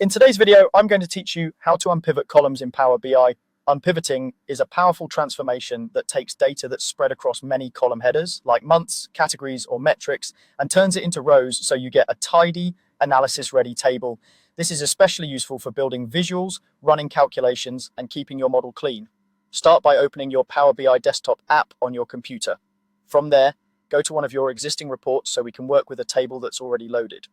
In today's video, I'm going to teach you how to unpivot columns in Power BI. Unpivoting is a powerful transformation that takes data that's spread across many column headers, like months, categories, or metrics, and turns it into rows so you get a tidy, analysis-ready table. This is especially useful for building visuals, running calculations, and keeping your model clean. Start by opening your Power BI desktop app on your computer. From there, go to one of your existing reports so we can work with a table that's already loaded.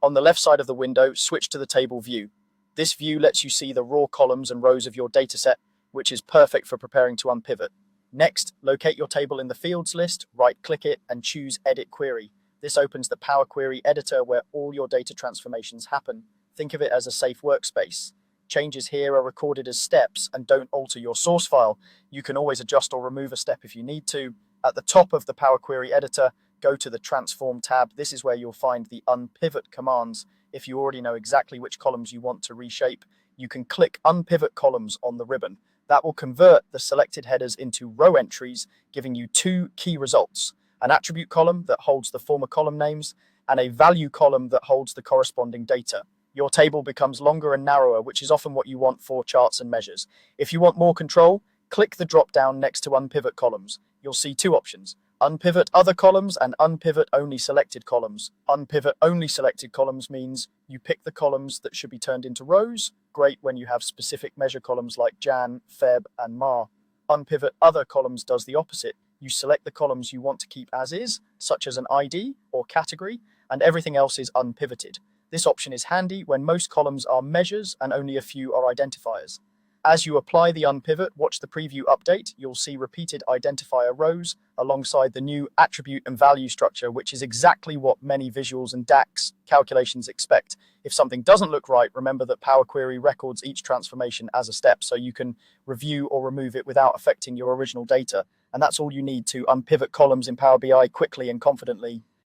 On the left side of the window, switch to the table view. This view lets you see the raw columns and rows of your dataset, which is perfect for preparing to unpivot. Next, locate your table in the fields list, right-click it, and choose Edit Query. This opens the Power Query editor where all your data transformations happen. Think of it as a safe workspace. Changes here are recorded as steps and don't alter your source file. You can always adjust or remove a step if you need to. At the top of the Power Query editor, go to the Transform tab. This is where you'll find the Unpivot commands. If you already know exactly which columns you want to reshape, you can click Unpivot Columns on the ribbon. That will convert the selected headers into row entries, giving you two key results: an attribute column that holds the former column names and a value column that holds the corresponding data. Your table becomes longer and narrower, which is often what you want for charts and measures. If you want more control, click the drop-down next to Unpivot Columns. You'll see two options: Unpivot Other Columns and Unpivot Only Selected Columns. Unpivot Only Selected Columns means you pick the columns that should be turned into rows. Great when you have specific measure columns like Jan, Feb, and Mar. Unpivot Other Columns does the opposite. You select the columns you want to keep as is, such as an ID or category, and everything else is unpivoted. This option is handy when most columns are measures and only a few are identifiers. As you apply the unpivot, watch the preview update. You'll see repeated identifier rows alongside the new attribute and value structure, which is exactly what many visuals and DAX calculations expect. If something doesn't look right, remember that Power Query records each transformation as a step, so you can review or remove it without affecting your original data. And that's all you need to unpivot columns in Power BI quickly and confidently.